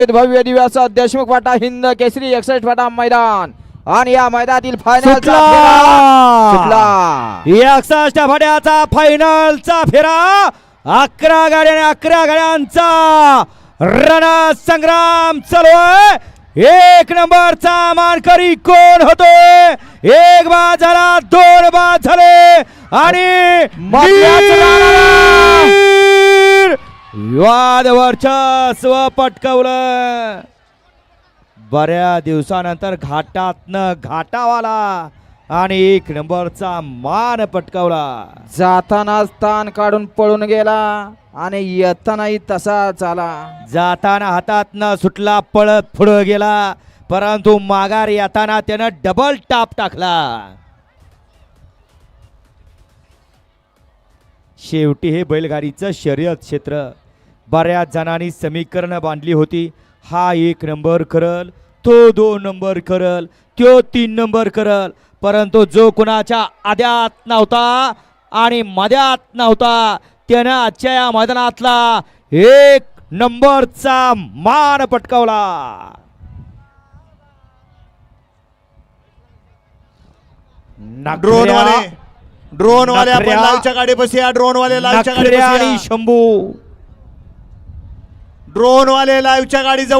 भव्य दिव्यास देशमुख फाटा हिंद केसरी 61 फाटा मैदान आणि या मैदानातील फायनल सुटला 61 फाट्याचा फायनलचा फेरा 11 गाड्यांचा रणसंग्राम चालू आहे। एक नंबरचा मानकरी कोण होतोय? एक बाद झाला, दोन बाद झाले आणि वाद वर्चस्व पटकावलं। बऱ्याच दिवसानंतर घाटातनं घाटावाला आणि एक नंबरचा मान पटकावला। जाताना स्थान काढून पळून गेला आणि येतानाही तसाच आला। जाताना हातातनं सुटला, पळत पुढे गेला, परंतु माघार येताना त्यानं डबल टाप टाकला। शेवटी हे बैलगाडीचं शर्यत क्षेत्र बऱ्याच जणांनी समीकरण बांधली होती। हा 1 नंबर करल, तो 2 नंबर करल, तो 3 नंबर करल, परंतु जो कुणाच्या आद्यात नव्हता आणि मध्यात नव्हता त्यानं आजच्या या मैदानातला 1 नंबरचा मान पटकावला। ड्रोन वाले आपण लाईव्हच्या गाडी बसूया। ड्रोन वाले लाईव्हच्या गाडी आणि शंभू ड्रोन वाले लाईव्हच्या गाडी